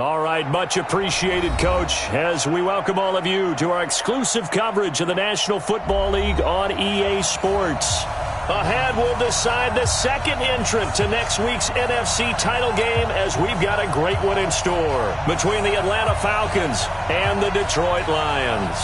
All right, much appreciated, Coach, as we welcome all of you to our exclusive coverage of the National Football League on EA Sports. Ahead, we'll decide the second entrant to next week's NFC title game as we've got a great one in store between the Atlanta Falcons and the Detroit Lions.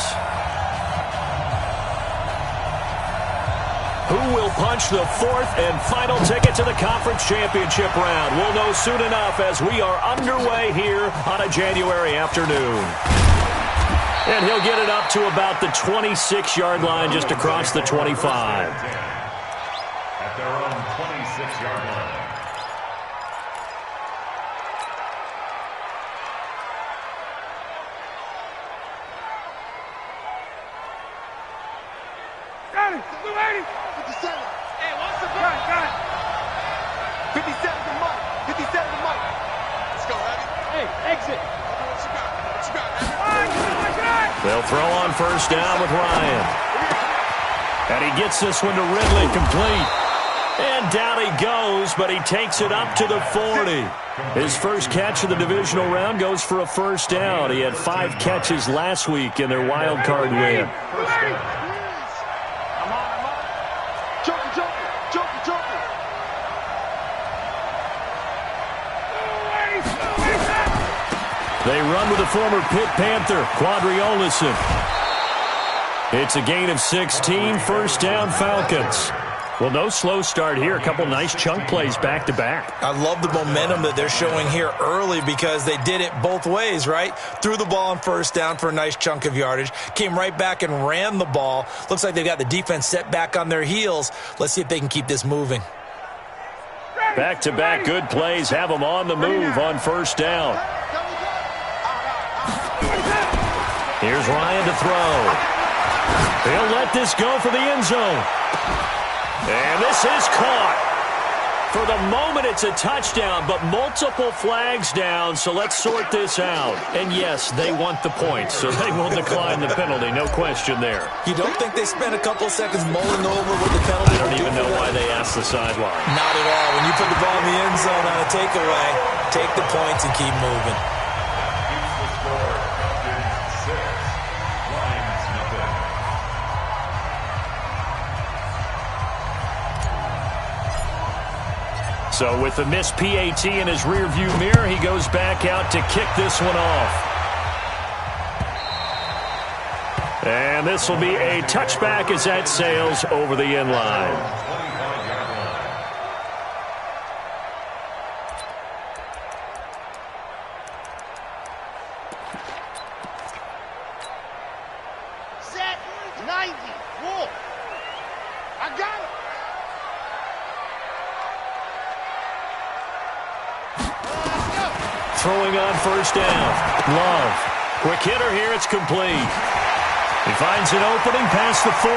Who will punch the fourth and final ticket to the conference championship round? We'll know soon enough as we are underway here on a January afternoon. And he'll get it up to about the 26-yard line just across the 25. At their own 26-yard line. Got it! 280! 57. Hey, what's the got it. 57 to Mike. 57 to Mike. Let's go, Heavy. Hey, exit. What you got? What you got, Heavy? They'll throw on first down with Ryan. And he gets this one to Ridley, complete. And down he goes, but he takes it up to the 40. His first catch of the divisional round goes for a first down. He had 5 catches last week in their wild card win. They run with the former Pitt Panther, Quadriolison. It's a gain of 16, first down Falcons. Well, no slow start here. A couple nice chunk plays back-to-back. I love the momentum that they're showing here early because they did it both ways, right? Threw the ball on first down for a nice chunk of yardage. Came right back and ran the ball. Looks like they've got the defense set back on their heels. Let's see if they can keep this moving. Back-to-back good plays have them on the move on first down. Here's Ryan to throw. He'll let this go for the end zone. And this is caught. For the moment, it's a touchdown, but multiple flags down, so let's sort this out. And yes, they want the points, so they will decline the penalty, no question there. You don't think they spent a couple of seconds mulling over what the penalty? I don't even know why they asked the sideline. Not at all. When you put the ball in the end zone on a takeaway, take the points and keep moving. So with the missed PAT in his rearview mirror, he goes back out to kick this one off. And this will be a touchback as that sails over the end line. Set 90. Wolf. I got it. Throwing on first down. Love. Quick hitter here. It's complete. He finds an opening past the 40.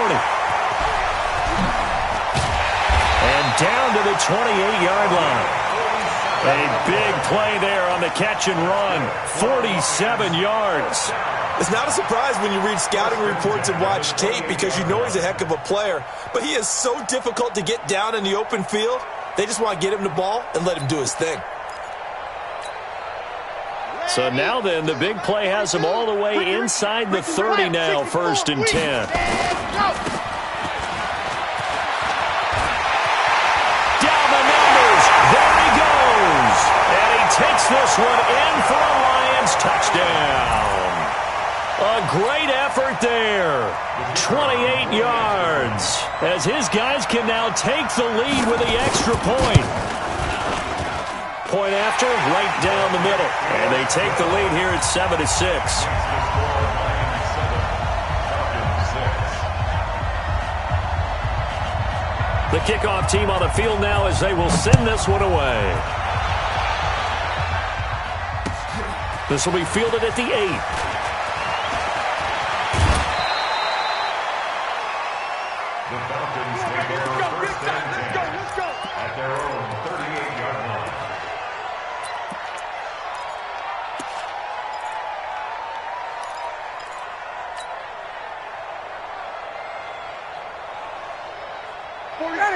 And down to the 28-yard line. A big play there on the catch and run. 47 yards. It's not a surprise when you read scouting reports and watch tape because you know he's a heck of a player. But he is so difficult to get down in the open field. They just want to get him the ball and let him do his thing. So now then, the big play has him all the way inside the 30 now, first and 10. Down the numbers. There he goes. And he takes this one in for a Lions touchdown. A great effort there. 28 yards. As his guys can now take the lead with the extra point. Point after, right down the middle. And they take the lead here at 7-6. The kickoff team on the field now as they will send this one away. This will be fielded at the 8. The Falcons take over first and 10 at their own 38-yard line.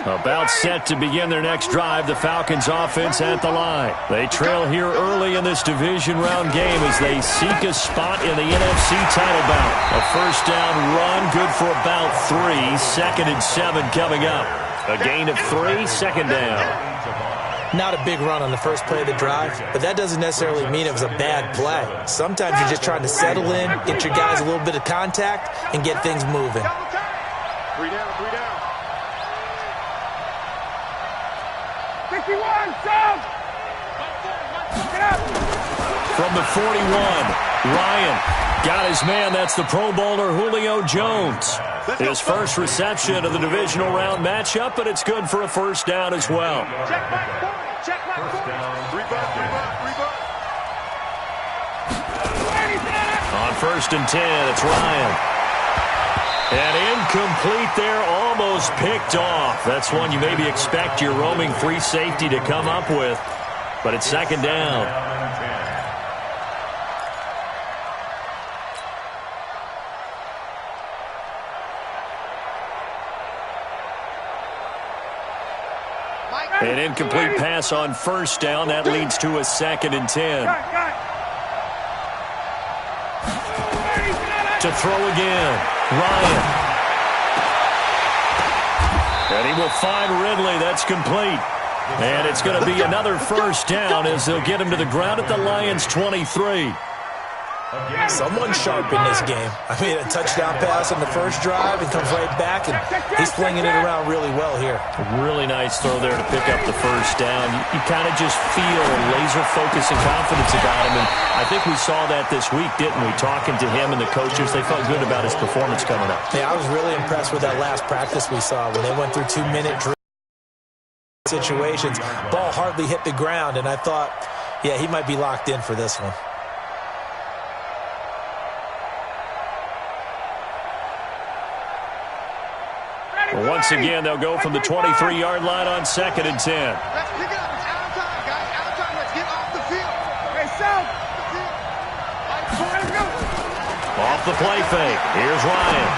About set to begin their next drive, the Falcons offense at the line. They trail here early in this division round game as they seek a spot in the NFC title bout. A first down run, good for about 3. 2nd and 7 coming up. A gain of 3, 2nd down. Not a big run on the first play of the drive, but that doesn't necessarily mean it was a bad play. Sometimes you're just trying to settle in, get your guys a little bit of contact, and get things moving. 3 down, 3 down. 51, South! Get up! From the 41, Ryan got his man. That's the Pro Bowler Julio Jones. His first reception of the divisional round matchup, but it's good for a first down as well. Check back 40, check back 40. Rebound. On 1st and 10, it's Ryan. And incomplete there, almost picked off. That's one you maybe expect your roaming free safety to come up with, but it's 2nd down. An incomplete pass on 1st down. That leads to a 2nd and 10. To throw again, Ryan. And he will find Ridley. That's complete. And it's going to be another first down as they'll get him to the ground at the Lions' 23. Someone sharp in this game. I mean, a touchdown pass on the first drive and comes right back, and he's flinging it around really well here. Really nice throw there to pick up the first down. You kind of just feel laser focus and confidence about him, and I think we saw that this week, didn't we? Talking to him and the coaches, they felt good about his performance coming up. Yeah, I was really impressed with that last practice we saw when they went through 2-minute drill situations. Ball hardly hit the ground, and I thought, yeah, he might be locked in for this one. Well, once again, they'll go from the 23-yard line on 2nd and 10. Let's pick it up. It's out of time, guys. Out of time. Let's get off the field. Hey, South. Let's go. Off the play fake. Here's Ryan.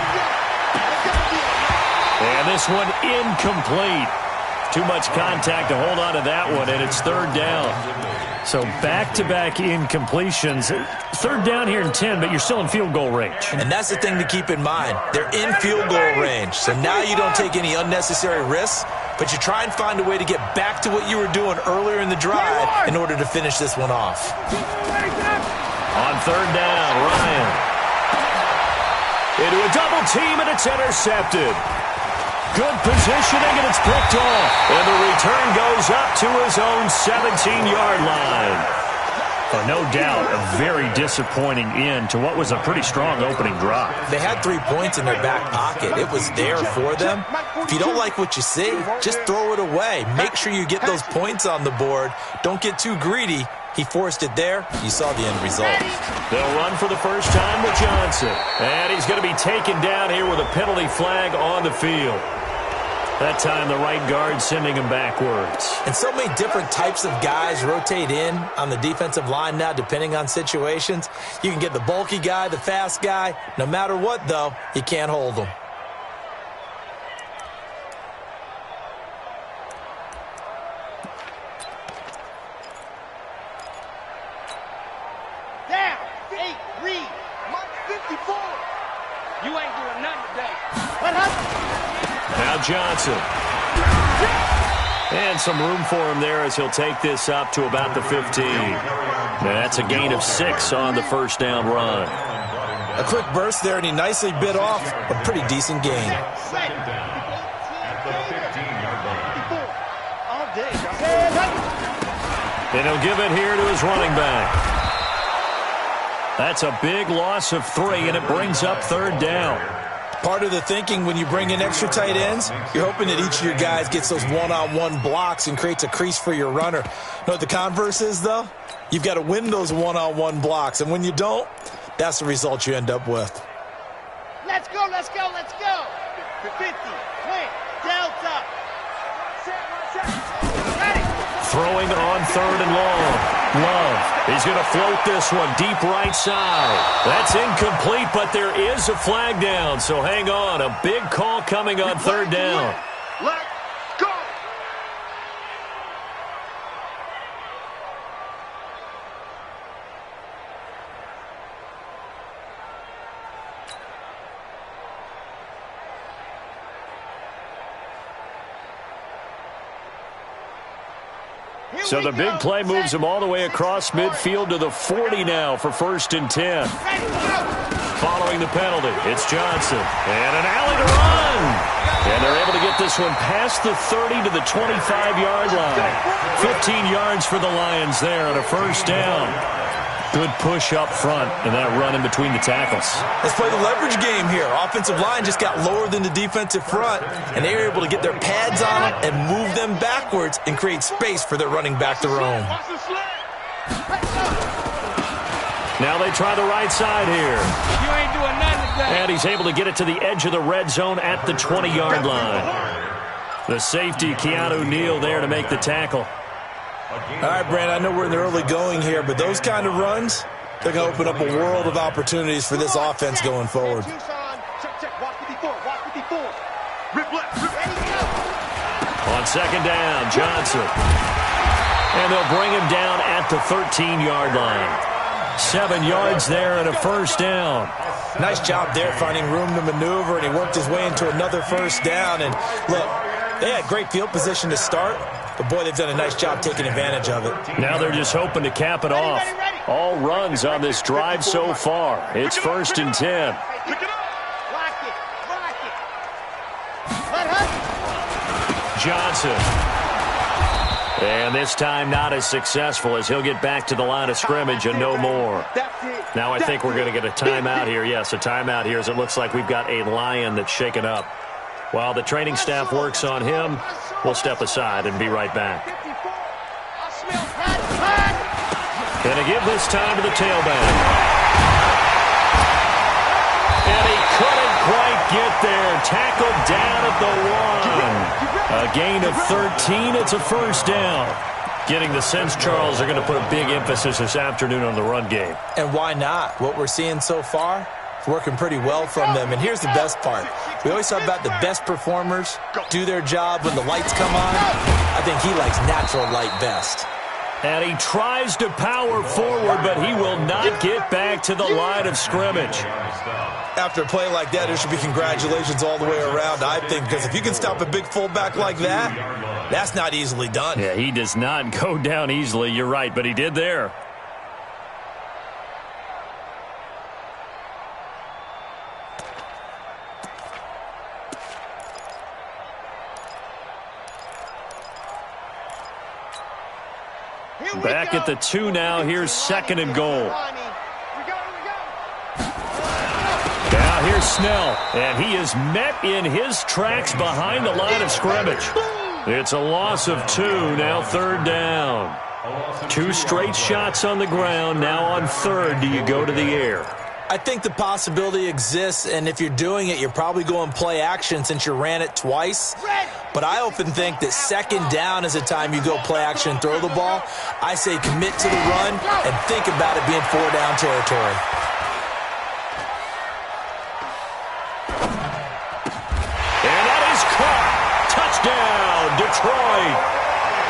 And this one incomplete. Too much contact to hold on to that one, and it's 3rd down. So back-to-back incompletions. 3rd down here in 10, but you're still in field goal range. And that's the thing to keep in mind. They're in field goal range. So now you don't take any unnecessary risks, but you try and find a way to get back to what you were doing earlier in the drive in order to finish this one off. On 3rd down, Ryan. Into a double team, and it's intercepted. Good positioning, and it's picked off. And the return goes up to his own 17-yard line. Oh, no doubt a very disappointing end to what was a pretty strong opening drive. They had 3 points in their back pocket. It was there for them. If you don't like what you see, just throw it away. Make sure you get those points on the board. Don't get too greedy. He forced it there. You saw the end result. They'll run for the first time with Johnson. And he's going to be taken down here with a penalty flag on the field. That time, the right guard sending him backwards. And so many different types of guys rotate in on the defensive line now, depending on situations. You can get the bulky guy, the fast guy. No matter what, though, you can't hold them. Down. 8, read. Mark 54. You ain't doing nothing today. What happened? Now Johnson. And some room for him there as he'll take this up to about the 15. That's a gain of 6 on the first down run. A quick burst there, and he nicely bit off a pretty decent gain. And he'll give it here to his running back. That's a big loss of 3, and it brings up 3rd down. Part of the thinking when you bring in extra tight ends, you're hoping that each of your guys gets those one-on-one blocks and creates a crease for your runner. You know what the converse is, though? You've got to win those one-on-one blocks, and when you don't, that's the result you end up with. Let's go, let's go, let's go. 50, clear, delta. Ready. Throwing on 3rd and long. Love. He's going to float this one deep right side. That's incomplete, but there is a flag down, so hang on. A big call coming on 3rd down. Let So the big play moves him all the way across midfield to the 40 now for 1st and 10. Following the penalty, it's Johnson. And an alley to run. And they're able to get this one past the 30 to the 25-yard line. 15 yards for the Lions there on a 1st down. Good push up front and that run in between the tackles. Let's play the leverage game here. Offensive line just got lower than the defensive front, and they were able to get their pads on them and move them backwards and create space for their running back to roam. Now they try the right side here. You ain't doing nothing today. And he's able to get it to the edge of the red zone at the 20-yard line. The safety, Keanu Neal, there to make the tackle. All right, Brandon, I know we're in the early going here, but those kind of runs, they're going to open up a world of opportunities for this offense going forward. On 2nd down, Johnson. And they'll bring him down at the 13-yard line. 7 yards there and a 1st down. Nice job there finding room to maneuver, and he worked his way into another 1st down. And look, they had great field position to start, but boy, they've done a nice job taking advantage of it. Now they're just hoping to cap it off. All runs on this drive so far. It's 1st and 10. Johnson. And this time not as successful as he'll get back to the line of scrimmage and no more. Now I think we're going to get a timeout here. Yes, a timeout here as it looks like we've got a Lion that's shaken up. While the training staff works on him, we'll step aside and be right back. Going to give this time to the tailback. And he couldn't quite get there. Tackled down at the 1. A gain of 13. It's a 1st down. Getting the sense, Charles, are going to put a big emphasis this afternoon on the run game. And why not? What we're seeing so far, it's working pretty well from them. And here's the best part. We always talk about the best performers do their job when the lights come on. I think he likes natural light best. And he tries to power forward, but he will not get back to the line of scrimmage. After a play like that, there should be congratulations all the way around, I think, because if you can stop a big fullback like that, that's not easily done. Yeah, he does not go down easily. You're right, but he did there. Back at the 2 now. Here's 2nd and goal. Now here's Snell, and he is met in his tracks behind the line of scrimmage. It's a loss of 2, now 3rd down. 2 straight shots on the ground. Now on 3rd, do you go to the air? I think the possibility exists, and if you're doing it, you're probably going play action since you ran it twice. But I often think that 2nd down is the time you go play action and throw the ball. I say commit to the run and think about it being 4-down territory. And that is caught. Touchdown, Detroit.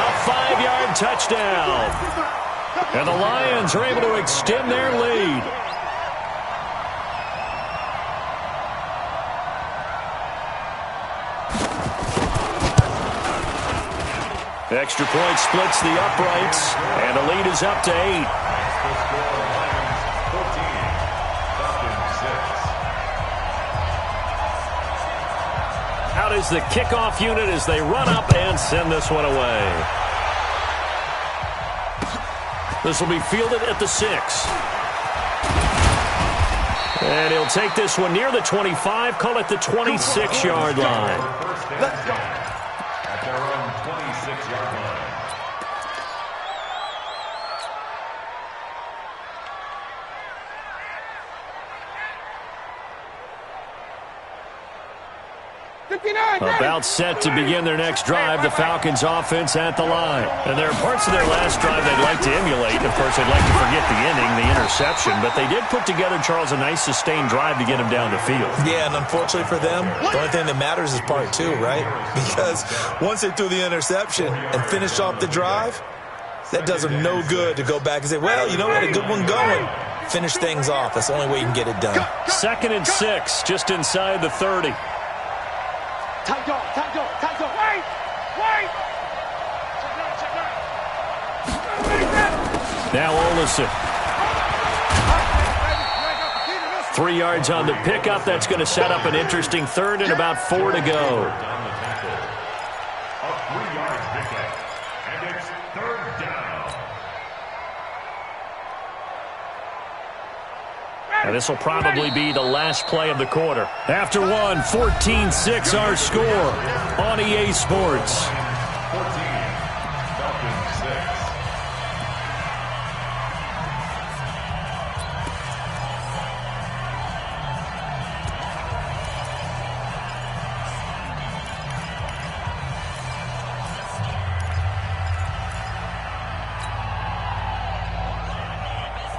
A 5-yard touchdown. And the Lions are able to extend their lead. Extra point splits the uprights, and the lead is up to 8. Out is the kickoff unit as they run up and send this one away. This will be fielded at the 6. And he'll take this one near the 25, call it the 26-yard line. Let's go. At their own 26-yard line. About set to begin their next drive, the Falcons offense at the line. And there are parts of their last drive they'd like to emulate. Of course, they'd like to forget the inning, the interception. But they did put together, Charles, a nice sustained drive to get him down the field. Yeah, and unfortunately for them, the only thing that matters is part 2, right? Because once they threw the interception and finished off the drive, that does them no good to go back and say, well, you know, we had a good one going. Finish things off. That's the only way you can get it done. 2nd and 6, just inside the 30. Tight dog, tight dog, tight dog. Wait! Now Olsen. 3 yards on the pickup. That's going to set up an interesting third and about 4 to go. And this will probably be the last play of the quarter. After one, 14-6 our score on EA Sports. 14, Falcons 6.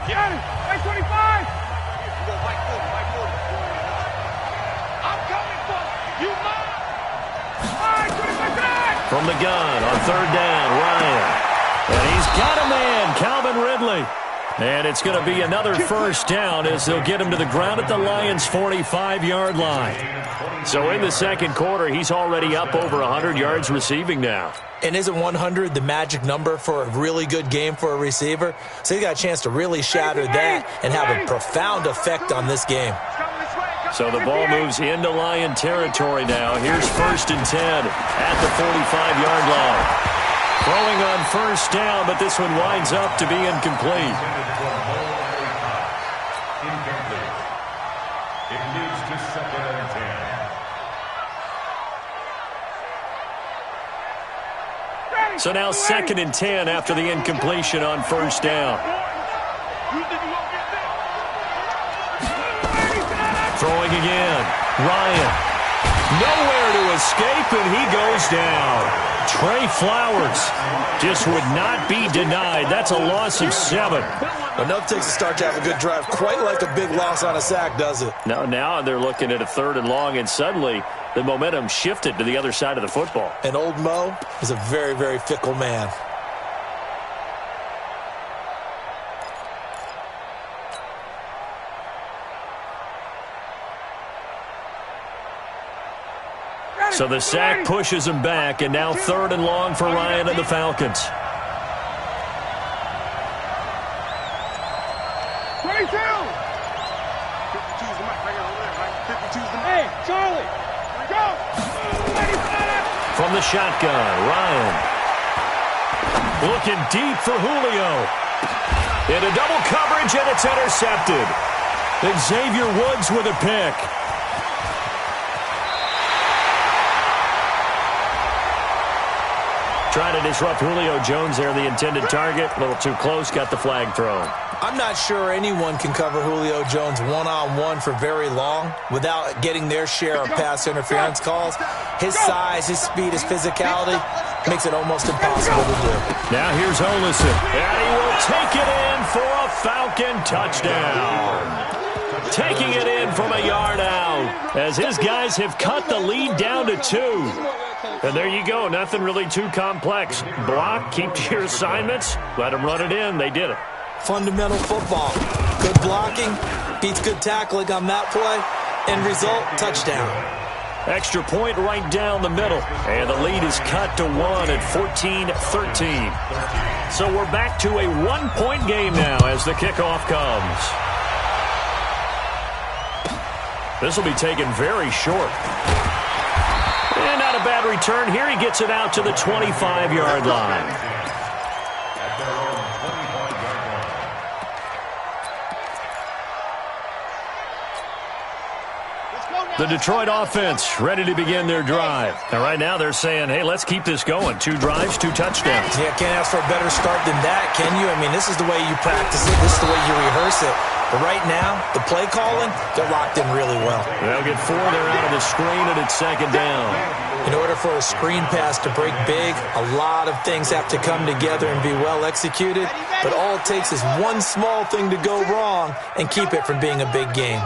Get it! 25! From the gun on 3rd down, Ryan. And he's got a man, Calvin Ridley. And it's going to be another first down as they'll get him to the ground at the Lions' 45-yard line. So in the second quarter, he's already up over 100 yards receiving now. And isn't 100 the magic number for a really good game for a receiver? So he got a chance to really shatter that and have a profound effect on this game. So the ball moves into Lion territory now. Here's 1st and 10 at the 45-yard line. Throwing on first down, but this one winds up to be incomplete. Incomplete. It leads to 2nd and 10. So now 2nd and 10 after the incompletion on first down. Throwing again. Ryan. Nowhere to escape, and he goes down. Trey Flowers just would not be denied. That's a loss of 7. Enough takes to start to have a good drive. Quite like a big loss on a sack, does it? Now they're looking at a 3rd and long, and suddenly the momentum shifted to the other side of the football. And old Mo is a very, very fickle man. So the sack pushes him back, and now 3rd and long for Ryan and the Falcons. 22! 52's the mic right over there, right? 52's the mic. Hey, Charlie! Go! From the shotgun, Ryan. Looking deep for Julio. Into double coverage, and it's intercepted. Xavier Woods with a pick. Trying to disrupt Julio Jones there, the intended target. A little too close, got the flag thrown. I'm not sure anyone can cover Julio Jones one-on-one for very long without getting their share of pass interference calls. His size, his speed, his physicality makes it almost impossible to do. Now here's Olsen, and he will take it in for a Falcon touchdown. Taking it in from a yard out as his guys have cut the lead down to 2. And there you go. Nothing really too complex. Block, keep to your assignments, let them run it in. They did it. Fundamental football. Good blocking, beats good tackling on that play. End result, touchdown. Extra point right down the middle. And the lead is cut to 1 at 14-13. So we're back to a 1-point game now as the kickoff comes. This will be taken very short. And not a bad return here. He gets it out to the 25-yard line. The Detroit offense ready to begin their drive. And right now they're saying, hey, let's keep this going. 2 drives, 2 touchdowns. Yeah, can't ask for a better start than that, can you? I mean, this is the way you practice it. This is the way you rehearse it. But right now, the play calling, they're locked in really well. They'll get 4 there out of the screen, and it's 2nd down. In order for a screen pass to break big, a lot of things have to come together and be well executed. But all it takes is one small thing to go wrong and keep it from being a big game.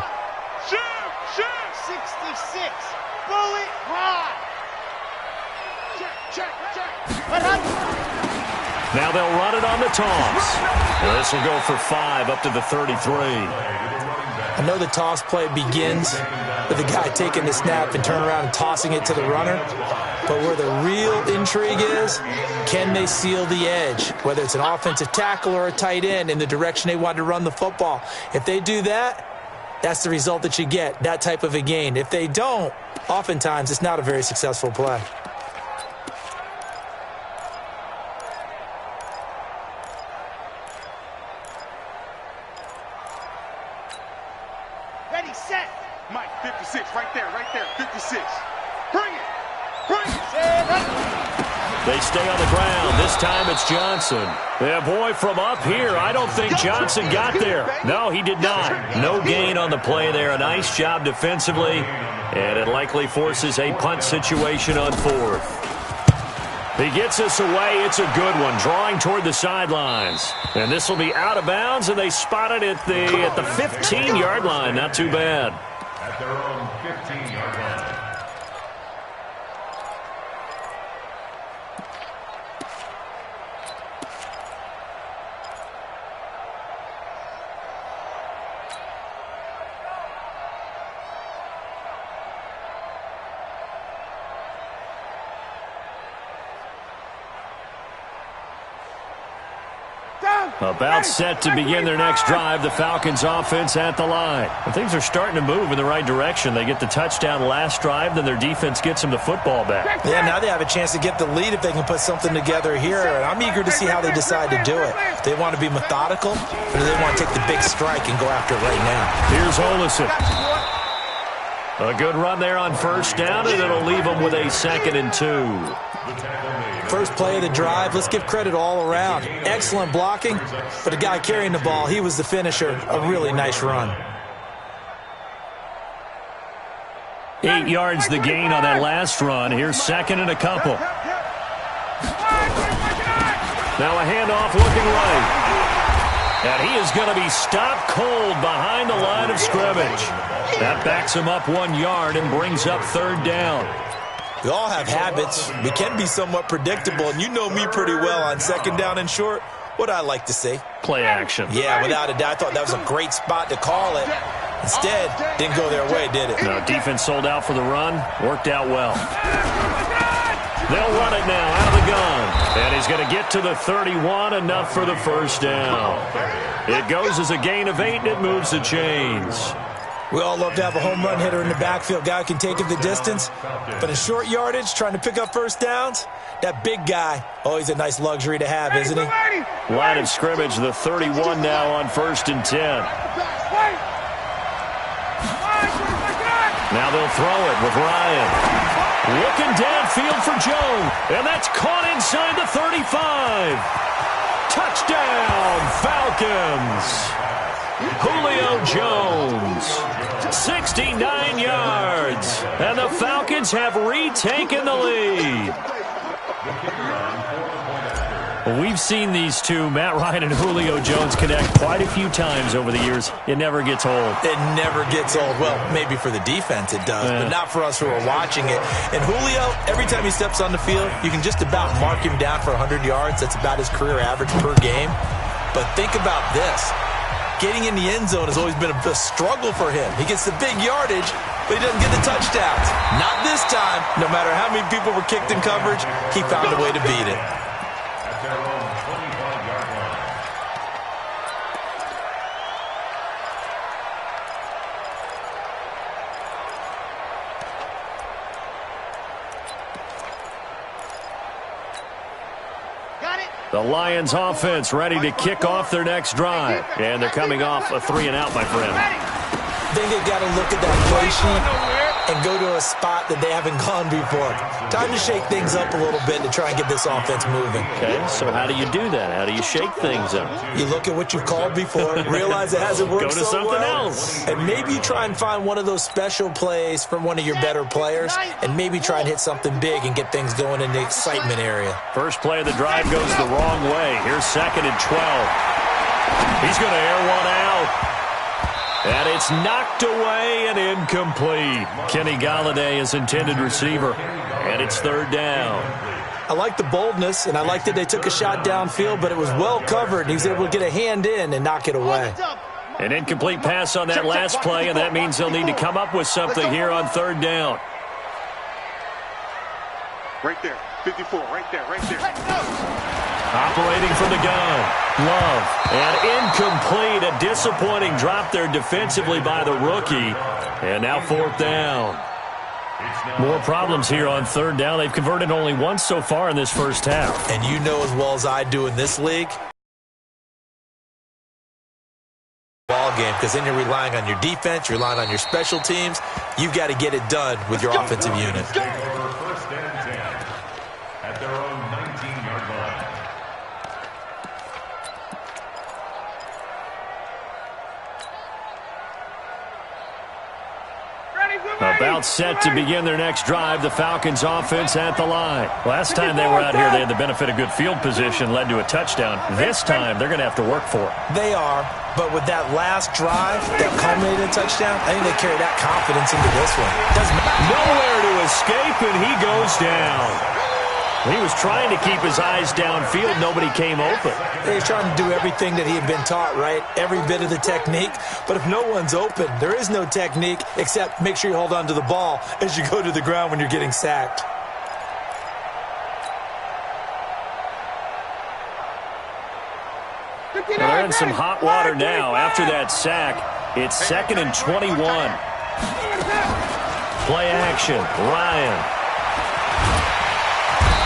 66, bullet high. Check. Now they'll run it on the toss. And this will go for 5 up to the 33. I know the toss play begins with the guy taking the snap and turning around and tossing it to the runner. But where the real intrigue is, can they seal the edge, whether it's an offensive tackle or a tight end, in the direction they want to run the football? If they do that, that's the result that you get, that type of a gain. If they don't, oftentimes it's not a very successful play. Ready, set. Mike, 56, right there, 56. Bring it. They stay on the ground. This time it's Johnson. Yeah, boy, from up here, I don't think Johnson got there. No, he did not. No gain on the play there. A nice job defensively, and it likely forces a punt situation on fourth. He gets us away. It's a good one, drawing toward the sidelines. And this will be out of bounds, and they spot it at the 15-yard line. Not too bad. At their own 15-yard line. About set to begin their next drive. The Falcons offense at the line. And things are starting to move in the right direction. They get the touchdown last drive, then their defense gets them the football back. Yeah, now they have a chance to get the lead if they can put something together here. And I'm eager to see how they decide to do it. Do they want to be methodical, or do they want to take the big strike and go after it right now? Here's Olison. A good run there on first down, and it'll leave them with a 2nd and 2. First play of the drive, let's give credit all around. Excellent blocking, but the guy carrying the ball, he was the finisher. A really nice run. 8 yards the gain on that last run. Here's 2nd and a couple. Now a handoff looking right. And he is going to be stopped cold behind the line of scrimmage. That backs him up 1 yard and brings up 3rd down. We all have habits. We can be somewhat predictable, and you know me pretty well on 2nd down and short. What I like to say? Play action. Yeah, without a doubt. I thought that was a great spot to call it. Instead, didn't go their way, did it? No, defense sold out for the run. Worked out well. They'll run it now out of the gun. And he's going to get to the 31, enough for the first down. It goes as a gain of 8, and it moves the chains. We all love to have a home run hitter in the backfield. Guy who can take it the distance. But in short yardage, trying to pick up first downs, that big guy, always a nice luxury to have, isn't he? Line of scrimmage, the 31 now on 1st and 10. Now they'll throw it with Ryan. Looking downfield for Jones. And that's caught inside the 35. Touchdown, Falcons. Julio Jones, 69 yards, and the Falcons have retaken the lead. We've seen these two, Matt Ryan and Julio Jones, connect quite a few times over the years. It never gets old. It never gets old. Well, maybe for the defense it does, but not for us who are watching it. And Julio, every time he steps on the field, you can just about mark him down for 100 yards. That's about his career average per game. But think about this. Getting in the end zone has always been a struggle for him. He gets the big yardage, but he doesn't get the touchdowns. Not this time. No matter how many people were kicked in coverage, he found a way to beat it. At their own 25-yard line. The Lions offense ready to kick off their next drive. And they're coming off a 3-and-out, my friend. I think they got to look at that play sheet and go to a spot that they haven't gone before. Time to shake things up a little bit to try and get this offense moving. Okay, so how do you do that? How do you shake things up? You look at what you've called before, realize it hasn't worked so well. Go to something else. And maybe you try and find one of those special plays from one of your better players, and maybe try and hit something big and get things going in the excitement area. First play of the drive goes the wrong way. Here's 2nd and 12. He's going to air one out. And it's knocked away and incomplete. Kenny Golladay is intended receiver. And it's 3rd down. I like the boldness, and I like that they took a shot downfield, but it was well covered. He was able to get a hand in and knock it away. An incomplete pass on that last play, and that means they'll need to come up with something here on 3rd down. Right there. 54. Right there. Right there. Operating from the gun. Love. And incomplete. A disappointing drop there defensively by the rookie. And now 4th down. More problems here on 3rd down. They've converted only once so far in this first half. And you know as well as I do in this league, ball game, because then you're relying on your defense, you're relying on your special teams. You've got to get it done with your offensive unit. First and 10 at their own 19-yard line. About set to begin their next drive, the Falcons offense at the line. Last time they were out here, they had the benefit of good field position, led to a touchdown. This time, they're going to have to work for it. They are, but with that last drive that culminated in a touchdown, I think they carry that confidence into this one. Doesn't matter. Nowhere to escape, and he goes down. He was trying to keep his eyes downfield. Nobody came open. He's trying to do everything that he had been taught, right? Every bit of the technique. But if no one's open, there is no technique except make sure you hold on to the ball as you go to the ground when you're getting sacked. They're in some hot water now. After that sack, it's 2nd and 21. Play action. Ryan.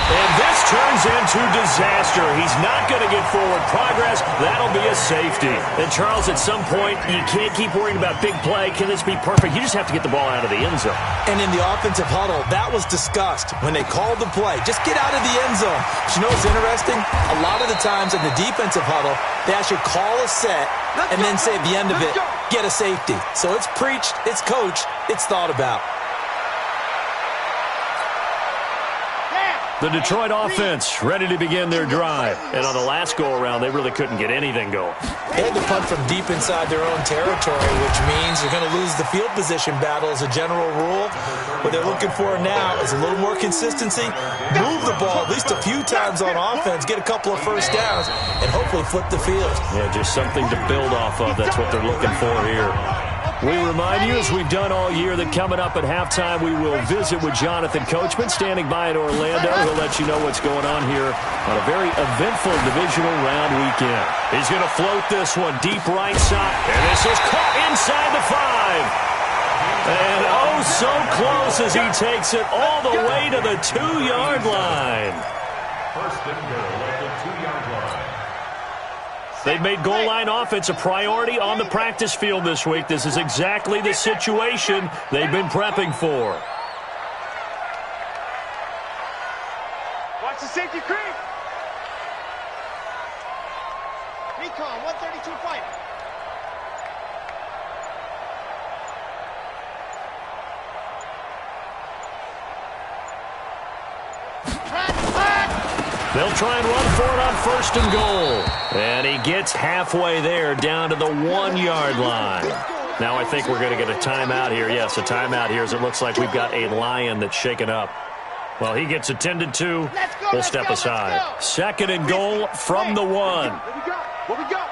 And this turns into disaster. He's not going to get forward progress. That'll be a safety. And, Charles, at some point, you can't keep worrying about big play. Can this be perfect? You just have to get the ball out of the end zone. And in the offensive huddle, that was discussed when they called the play. Just get out of the end zone. But you know what's interesting? A lot of the times in the defensive huddle, they actually call a set and then say at the end of it, get a safety. So it's preached, it's coached, it's thought about. The Detroit offense ready to begin their drive. And on the last go-around, they really couldn't get anything going. They had to punt from deep inside their own territory, which means they're going to lose the field position battle as a general rule. What they're looking for now is a little more consistency, move the ball at least a few times on offense, get a couple of first downs, and hopefully flip the field. Yeah, just something to build off of. That's what they're looking for here. We remind you, as we've done all year, that coming up at halftime, we will visit with Jonathan Coachman, standing by in Orlando. He'll let you know what's going on here on a very eventful divisional round weekend. He's going to float this one deep right side, and this is caught inside the 5. And oh, so close as he takes it all the way to the 2-yard line. First and goal at the 2-yard line. They've made goal line offense a priority on the practice field this week. This is exactly the situation they've been prepping for. Watch the safety creep. Recon, 132 fighter. They'll try and run for it on 1st and goal. And he gets halfway there down to the 1-yard line. Now I think we're going to get a timeout here. Yes, a timeout here as it looks like we've got a Lion that's shaken up. Well, he gets attended to. We'll step aside. 2nd and goal from the 1. What we got?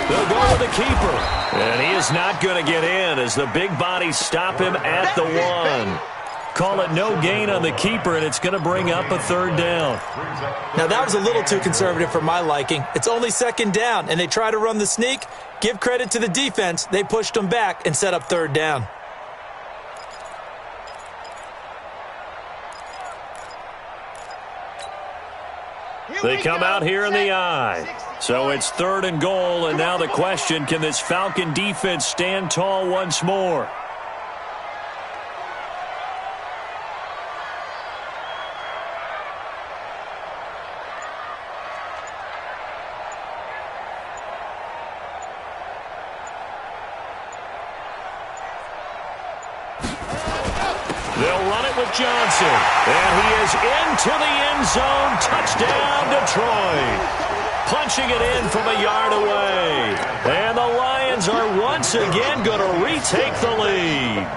They'll go with the keeper. And he is not going to get in as the big bodies stop him at the 1. Call it no gain on the keeper, and it's going to bring up a 3rd down. Now, that was a little too conservative for my liking. It's only 2nd down, and they try to run the sneak. Give credit to the defense. They pushed them back and set up 3rd down. They come out here in the eye. So it's 3rd and goal, and now the question, can this Falcon defense stand tall once more? They'll run it with Johnson. And he is into the end zone. Touchdown, Detroit. Punching it in from a yard away. And the Lions are once again going to retake the lead.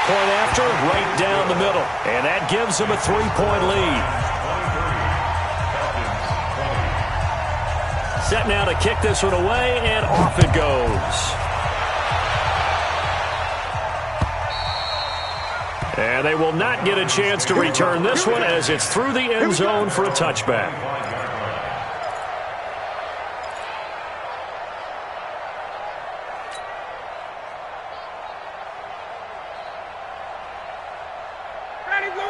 Point after, right down the middle. And that gives them a 3-point lead. Set now to kick this one away, and off it goes. And they will not get a chance to return this one as it's through the end zone for a touchback.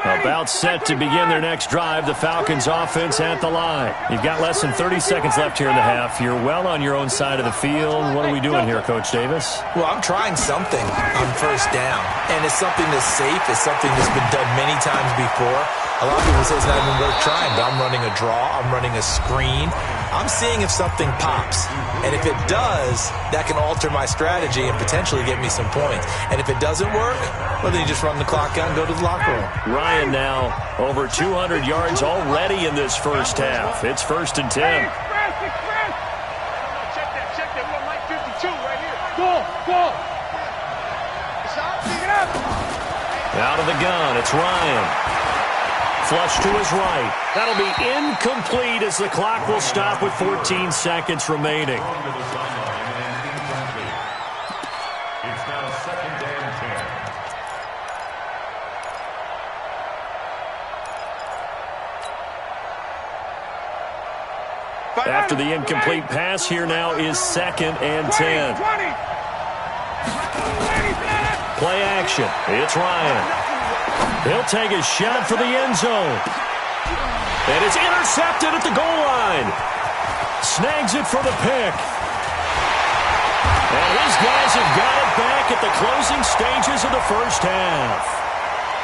About set to begin their next drive, the Falcons offense at the line. You've got less than 30 seconds left here in the half. You're well on your own side of the field. What are we doing here, Coach Davis? Well, I'm trying something on first down, and it's something that's safe. It's something that's been done many times before. A lot of people say it's not even worth trying, but I'm running a draw. I'm running a screen. I'm seeing if something pops. And if it does, that can alter my strategy and potentially get me some points. And if it doesn't work, well, then you just run the clock out and go to the locker room. Ryan now over 200 yards already in this first half. It's 1st and 10. Check that. We're on line 52 right here. Go. Out of the gun, it's Ryan. Flush to his right. That'll be incomplete as the clock will stop with 14 seconds remaining. It's now 2nd and 10. After the incomplete pass, here now is 2nd and 10. Play action. It's Ryan. He'll take a shot for the end zone. And it's intercepted at the goal line. Snags it for the pick. And his guys have got it back at the closing stages of the first half.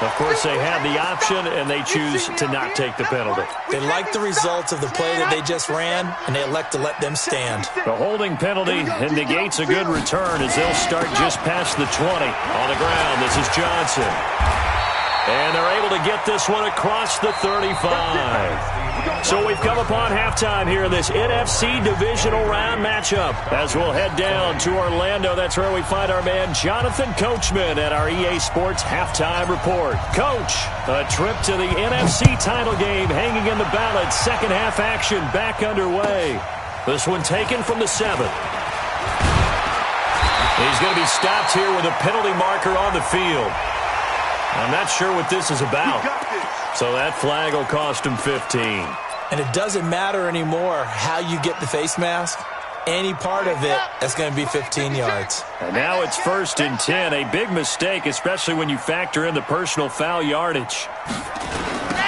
Of course, they have the option, and they choose to not take the penalty. They like the results of the play that they just ran, and they elect to let them stand. The holding penalty negates a good return as they'll start just past the 20. On the ground, this is Johnson. And they're able to get this one across the 35. So we've come upon halftime here in this NFC divisional round matchup. As we'll head down to Orlando, that's where we find our man Jonathan Coachman at our EA Sports Halftime Report. Coach, a trip to the NFC title game hanging in the balance. Second half action back underway. This one taken from the 7. He's going to be stopped here with a penalty marker on the field. I'm not sure what this is about. So that flag will cost him 15. And it doesn't matter anymore how you get the face mask. Any part of it, that's going to be 15 yards. And now it's 1st and 10. A big mistake, especially when you factor in the personal foul yardage.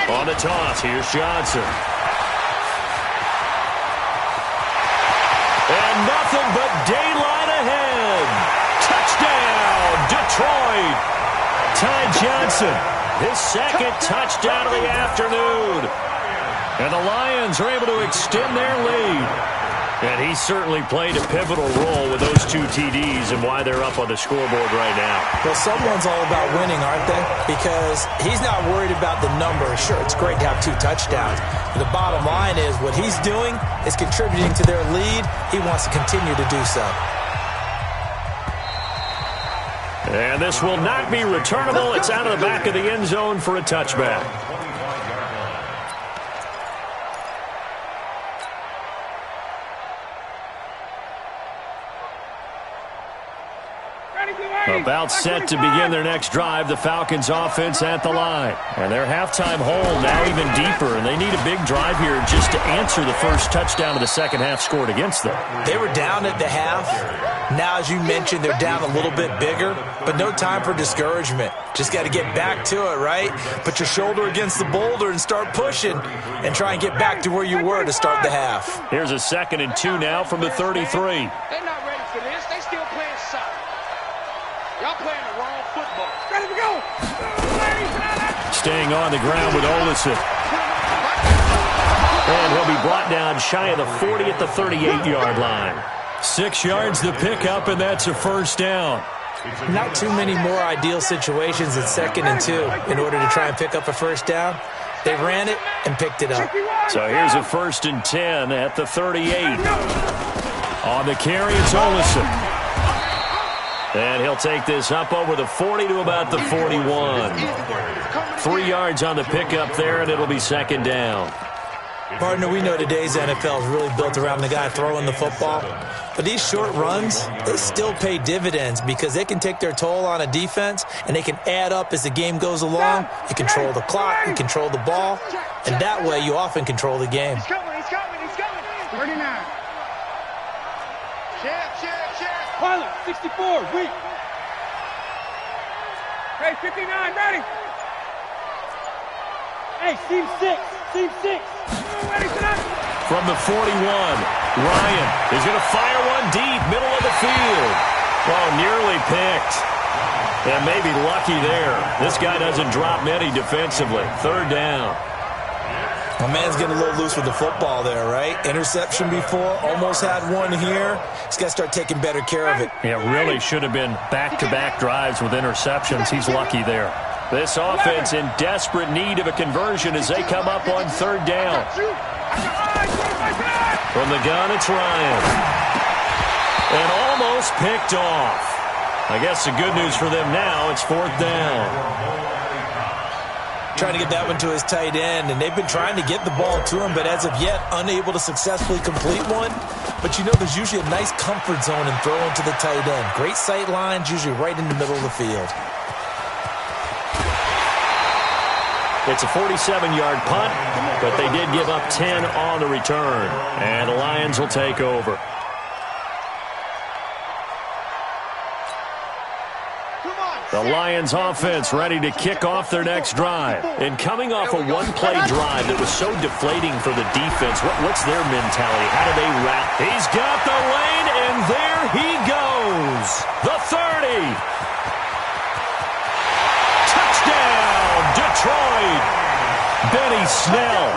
On the toss, here's Johnson. And nothing but daylight ahead. Touchdown, Detroit. Ty Johnson, his second touchdown of the afternoon. And the Lions are able to extend their lead. And he certainly played a pivotal role with those 2 TDs and why they're up on the scoreboard right now. Well, someone's all about winning, aren't they? Because he's not worried about the number. Sure, it's great to have 2 touchdowns. But the bottom line is what he's doing is contributing to their lead. He wants to continue to do so. And this will not be returnable. It's out of the back of the end zone for a touchback. About set to begin their next drive, the Falcons offense at the line. And their halftime hole now even deeper, and they need a big drive here just to answer the first touchdown of the second half scored against them. They were down at the half. Now, as you mentioned, they're down a little bit bigger, but no time for discouragement. Just got to get back to it, right? Put your shoulder against the boulder and start pushing and try and get back to where you were to start the half. Here's a 2nd and 2 now from the 33. They're not ready for this. They still playing soccer. Y'all playing the wrong football. Ready to go. Staying on the ground with Olison. And he'll be brought down shy of the 40 at the 38-yard line. 6 yards to pick up, and that's a first down. Not too many more ideal situations in 2nd and 2 in order to try and pick up a first down. They ran it and picked it up. So here's a 1st and 10 at the 38. On the carry, it's Olison. And he'll take this up over the 40 to about the 41. 3 yards on the pickup there, and it'll be 2nd down. Partner, we know today's NFL is really built around the guy throwing the football. But these short runs, they still pay dividends because they can take their toll on a defense and they can add up as the game goes along. You control the clock, you control the ball, and that way you often control the game. He's coming. 39. Check. Pilot, 64, weak. Hey, 59, ready. Hey, seam 6. Ready, from the 41, Ryan is going to fire one deep, middle of the field. Oh, nearly picked. And maybe lucky there. This guy doesn't drop many defensively. Third down. My man's getting a little loose with the football there, right? Interception before, almost had one here. He's got to start taking better care of it. Yeah, really should have been back-to-back drives with interceptions. He's lucky there. This offense in desperate need of a conversion as they come up on third down. From the gun, it's Ryan. And almost picked off. I guess the good news for them now, it's fourth down. Trying to get that one to his tight end, and they've been trying to get the ball to him, but as of yet, unable to successfully complete one. But you know there's usually a nice comfort zone in throwing to the tight end. Great sight lines, usually right in the middle of the field. It's a 47-yard punt, but they did give up 10 on the return. And the Lions will take over. The Lions offense ready to kick off their next drive. And coming off a one-play drive that was so deflating for the defense, what's their mentality? How do they wrap? He's got the lane, and there he goes. The 30. Touchdown, Detroit. Benny Snell,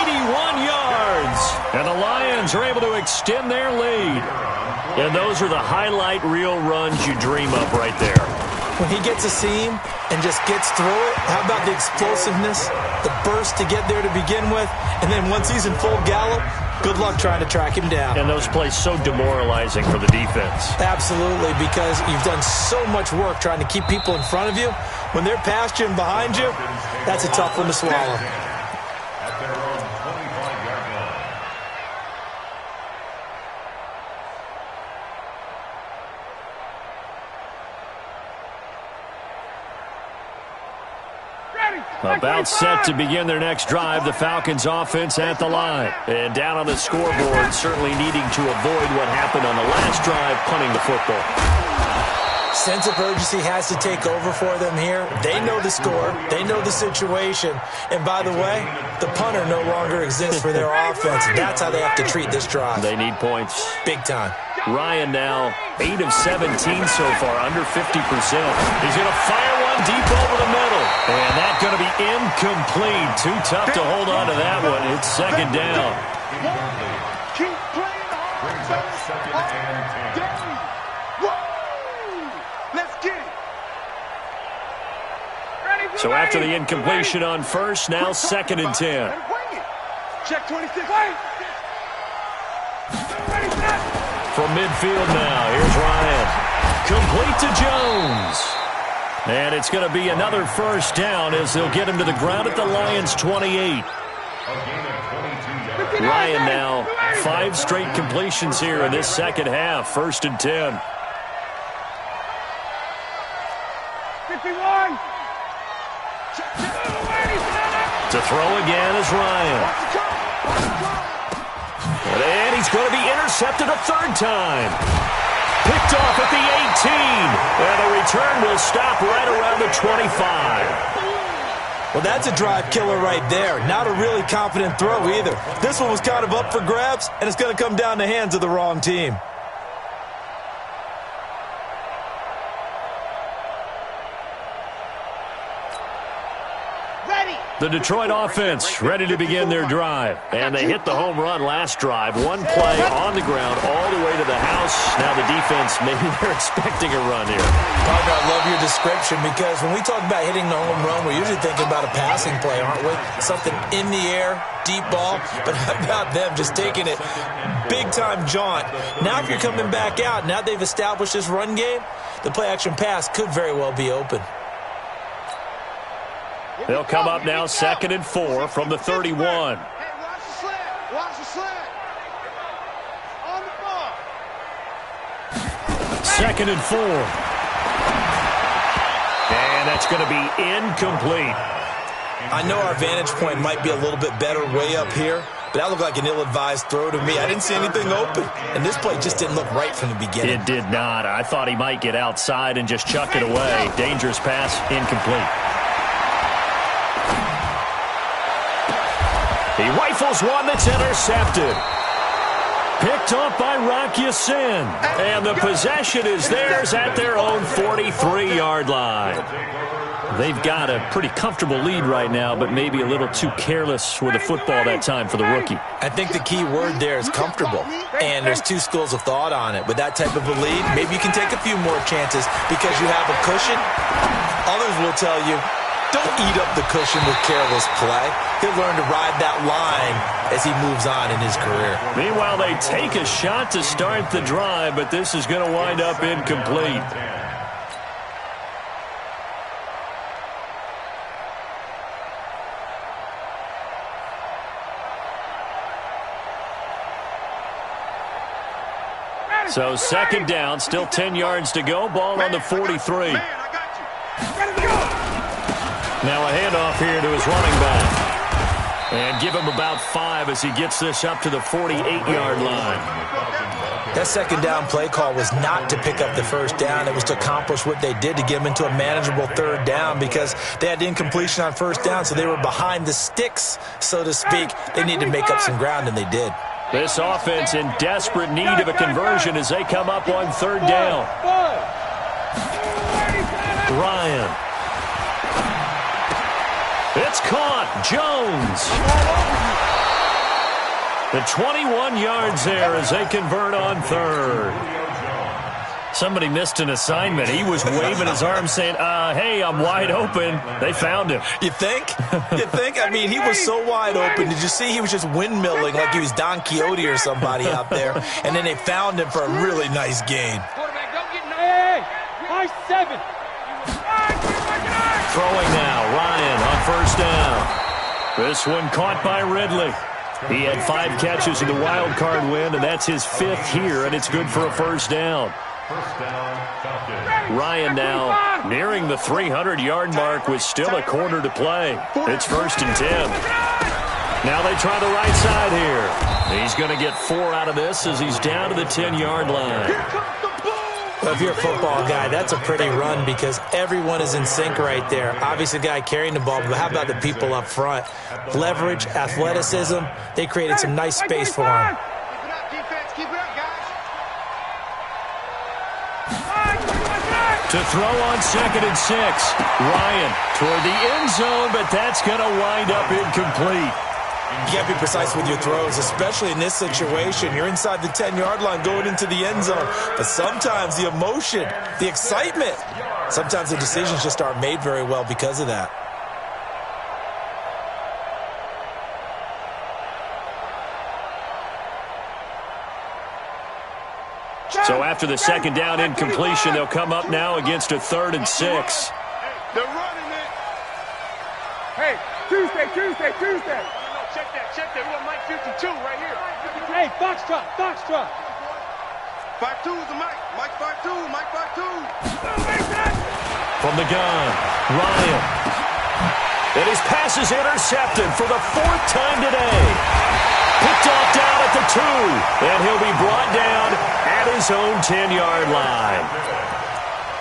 81 yards. And the Lions are able to extend their lead. And those are the highlight reel runs you dream of right there. When he gets a seam and just gets through it, how about the explosiveness, the burst to get there to begin with, and then once he's in full gallop, good luck trying to track him down. And those plays so demoralizing for the defense. Absolutely, because you've done so much work trying to keep people in front of you. When they're past you and behind you, that's a tough one to swallow. At their own 25-yard line. About set to begin their next drive, the Falcons offense at the line. And down on the scoreboard, certainly needing to avoid what happened on the last drive, punting the football. Sense of urgency has to take over for them here. They know the score. They know the situation. And by the way, the punter no longer exists for their offense. That's how they have to treat this drive. They need points. Big time. Ryan now 8 of 17 so far, under 50%. He's going to fire one deep over the middle. And that's going to be incomplete. Too tough to hold on to that one. It's second down. Keep playing hard. Let's get it. So after the incompletion on first, now second and 10. Check 26. From midfield now, here's Ryan. Complete to Jones. And it's going to be another first down as they'll get him to the ground at the Lions' 28. Ryan now 5 straight completions here in this second half. First and 10. 51. To throw again is Ryan. And he's going to be intercepted a third time. Picked off at the 18. And the return will stop right around the 25. Well, that's a drive killer right there. Not a really confident throw either. This one was kind of up for grabs, and it's going to come down the hands of the wrong team. The Detroit offense ready to begin their drive. And they hit the home run last drive. One play on the ground all the way to the house. Now the defense, maybe they're expecting a run here. Parker, I love your description because when we talk about hitting the home run, we're usually thinking about a passing play, aren't we? Something in the air, deep ball. But how about them just taking it big-time jaunt? Now if you're coming back out, now they've established this run game, the play-action pass could very well be open. They'll come up now second and 4 from the 31. Hey, watch the 2nd and 4. And that's going to be incomplete. I know our vantage point might be a little bit better way up here, but that looked like an ill-advised throw to me. I didn't see anything open, and this play just didn't look right from the beginning. It did not. I thought he might get outside and just chuck it away. Dangerous pass, incomplete. He rifles one that's intercepted. Picked off by Rocky Sin. And the possession is theirs at their own 43-yard line. They've got a pretty comfortable lead right now, but maybe a little too careless with the football that time for the rookie. I think the key word there is comfortable, and there's two schools of thought on it. With that type of a lead, maybe you can take a few more chances because you have a cushion. Others will tell you, don't eat up the cushion with careless play. He'll learn to ride that line as he moves on in his career. Meanwhile, they take a shot to start the drive, but this is going to wind up incomplete. So 2nd down, still 10 yards to go. Ball on the 43. Now a handoff here to his running back. And give him about 5 as he gets this up to the 48-yard line. That 2nd down play call was not to pick up the 1st down. It was to accomplish what they did to get them into a manageable 3rd down because they had incompletion on 1st down, so they were behind the sticks, so to speak. They needed to make up some ground, and they did. This offense in desperate need of a conversion as they come up on 3rd down. Ryan. It's caught. Jones. The 21 yards there as they convert on 3rd. Somebody missed an assignment. He was waving his arm saying, hey, I'm wide open. They found him. You think? You think? I mean, he was so wide open. Did you see he was just windmilling like he was Don Quixote or somebody out there? And then they found him for a really nice gain. Quarterback, don't get hey, high 7. Throwing now, Ryan on 1st down. This one caught by Ridley. He had 5 catches in the wild card win, and that's his 5th here, and it's good for a 1st down. Ryan now nearing the 300-yard mark with still a quarter to play. It's 1st and 10. Now they try the right side here. He's going to get 4 out of this as he's down to the 10-yard line. Well, if you're a football guy, that's a pretty run because everyone is in sync right there. Obviously, the guy carrying the ball, but how about the people up front? Leverage, athleticism, they created some nice space for him. To throw on 2nd and 6. Ryan toward the end zone, but that's going to wind up incomplete. You can't be precise with your throws, especially in this situation. You're inside the 10-yard line going into the end zone. But sometimes the emotion, the excitement, sometimes the decisions just aren't made very well because of that. So after the 2nd down incompletion, they'll come up now against a 3rd and 6. They're running it. Hey, Tuesday. No, check that. We got Mike 52 right here. Hey, Foxtrot. 5'2" is the Mike. Mike 5'2", Mike 5'2". From the gun, Ryan. And his pass is intercepted for the 4th time today. Picked off down at the 2, and he'll be brought down at his own 10-yard line.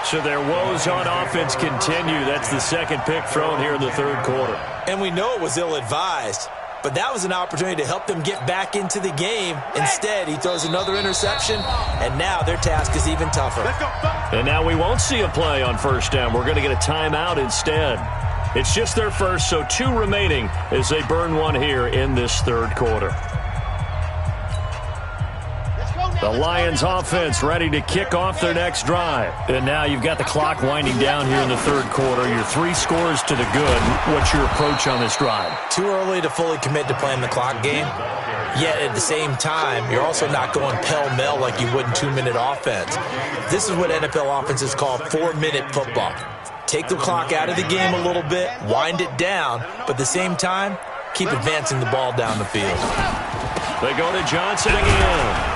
So their woes on offense continue. That's the 2nd pick thrown here in the 3rd quarter. And we know it was ill-advised, but that was an opportunity to help them get back into the game. Instead, he throws another interception, and now their task is even tougher. And now we won't see a play on 1st down. We're going to get a timeout instead. It's just their first, so 2 remaining as they burn one here in this 3rd quarter. The Lions offense ready to kick off their next drive. And now you've got the clock winding down here in the 3rd quarter. Your 3 scores to the good. What's your approach on this drive? Too early to fully commit to playing the clock game. Yet at the same time, you're also not going pell-mell like you would in 2-minute offense. This is what NFL offenses call 4-minute football. Take the clock out of the game a little bit, wind it down, but at the same time, keep advancing the ball down the field. They go to Johnson again.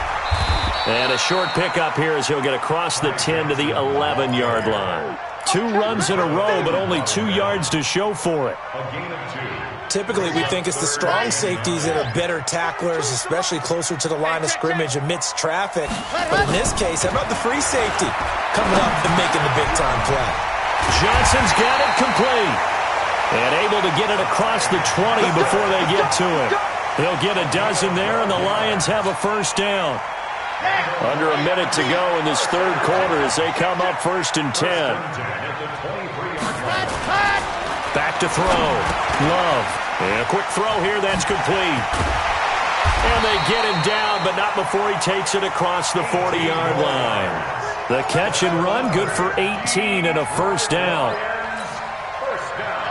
And a short pickup here as he'll get across the 10 to the 11-yard line. 2 runs in a row, but only 2 yards to show for it. Typically, we think it's the strong safeties that are better tacklers, especially closer to the line of scrimmage amidst traffic. But in this case, how about the free safety coming up and making the big-time play? Johnson's got it complete. And able to get it across the 20 before they get to it. They'll get a dozen there, and the Lions have a first down. Under a minute to go in this third quarter as they come up 1st and 10. Back to throw. Love. And a quick throw here. That's complete. And they get him down, but not before he takes it across the 40-yard line. The catch and run, good for 18 and a first down.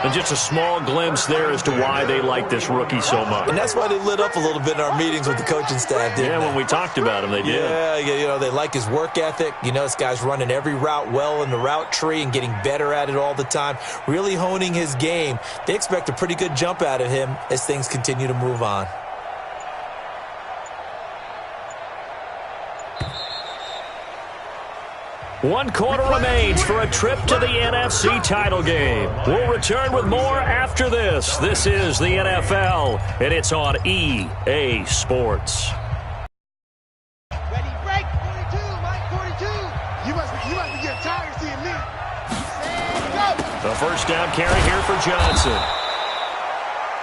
And just a small glimpse there as to why they like this rookie so much. And that's why they lit up a little bit in our meetings with the coaching staff, didn't they? When we talked about him, they did. Yeah, they like his work ethic. This guy's running every route well in the route tree and getting better at it all the time, really honing his game. They expect a pretty good jump out of him as things continue to move on. One quarter remains for a trip to the NFC title game. We'll return with more after this. This is the NFL, and it's on EA Sports. Ready, break, 42, Mike, 42. You must be getting tired of seeing me. Go. The first down carry here for Johnson.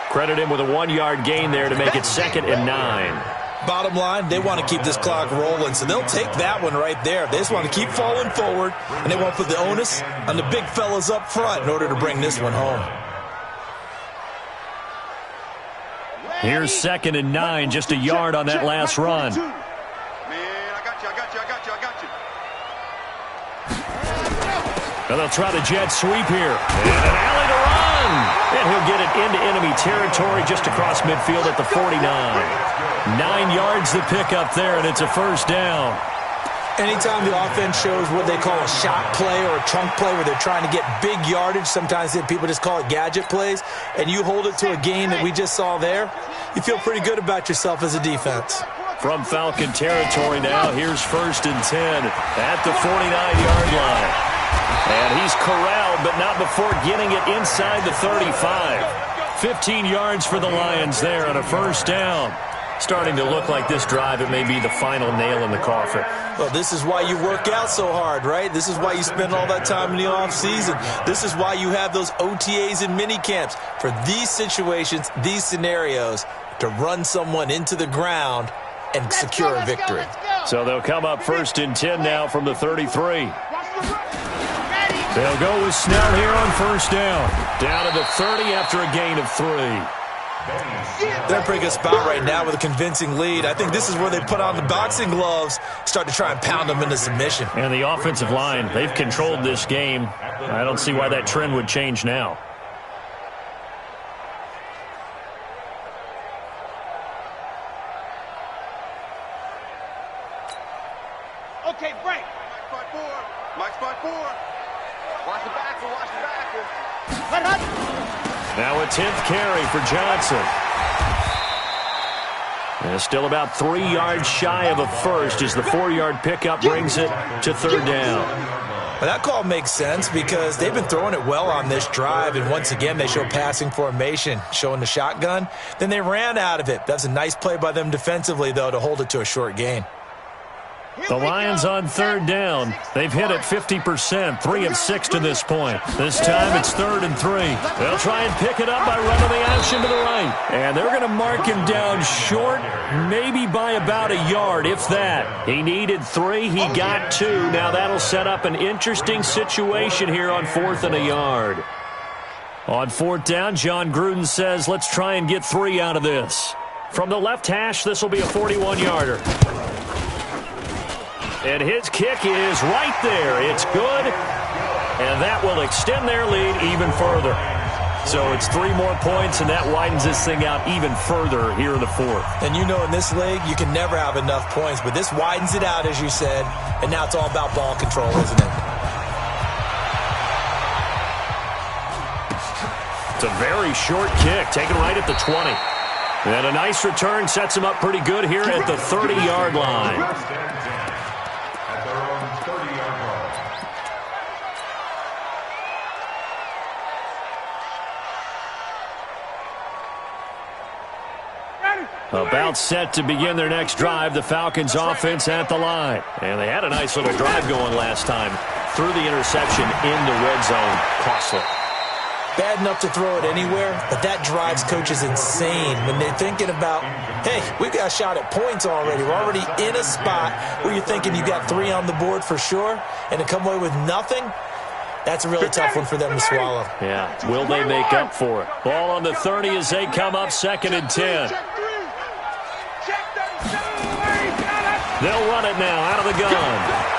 Credit him with a 1-yard gain there to make it 2nd and 9. Bottom line, they want to keep this clock rolling, so they'll take that one right there. They just want to keep falling forward, and they want to put the onus on the big fellas up front in order to bring this one home. Here's 2nd and 9, just a yard on that last run. Man, I got you. And they'll try the jet sweep here. And an alley to run. And he'll get it into enemy territory just across midfield at the 49. 9 yards to pick up there, and it's a first down. Anytime the offense shows what they call a shot play or a chunk play where they're trying to get big yardage, sometimes people just call it gadget plays, and you hold it to a gain that we just saw there, you feel pretty good about yourself as a defense. From Falcon territory now, here's 1st and 10 at the 49-yard line. And he's corralled, but not before getting it inside the 35. 15 yards for the Lions there on a first down. Starting to look like this drive, it may be the final nail in the coffin. Well, this is why you work out so hard, right? This is why you spend all that time in the offseason. This is why you have those OTAs and mini camps for these situations, these scenarios, to run someone into the ground and secure a victory. So they'll come up 1st and 10 now from the 33. They'll go with Snell here on first down. Down to the 30 after a gain of 3. They're in a pretty good spot right now with a convincing lead. I think this is where they put on the boxing gloves, start to try and pound them into submission. And the offensive line, they've controlled this game. I don't see why that trend would change now. Okay, break. Mike spot 4. Watch the back. Now a 10th carry for Johnson. And still about 3 yards shy of a first as the 4-yard pickup brings it to 3rd down. Well, that call makes sense because they've been throwing it well on this drive, and once again they show passing formation, showing the shotgun. Then they ran out of it. That's a nice play by them defensively, though, to hold it to a short gain. The Lions on 3rd down. They've hit it 50%, 3 of 6 to this point. This time it's 3rd and 3. They'll try and pick it up by running the option to the right. And they're going to mark him down short, maybe by about a yard, if that. He needed 3. He got 2. Now that'll set up an interesting situation here on 4th and a yard. On 4th down, John Gruden says, let's try and get 3 out of this. From the left hash, this will be a 41-yarder. And his kick is right there. It's good. And that will extend their lead even further. So it's 3 more points, and that widens this thing out even further here in the 4th. And you know in this league, you can never have enough points. But this widens it out, as you said. And now it's all about ball control, isn't it? It's a very short kick, taken right at the 20. And a nice return sets him up pretty good here at the 30-yard line. About set to begin their next drive, the Falcons offense at the line. And they had a nice little drive going last time. Through the interception in the red zone. Costly. Bad enough to throw it anywhere, but that drives coaches insane when they're thinking about, hey, we've got a shot at points already. We're already in a spot where you're thinking you got 3 on the board for sure, and to come away with nothing, that's a really tough one for them to swallow. Yeah, will they make up for it? Ball on the 30 as they come up 2nd and 10. They'll run it now out of the gun.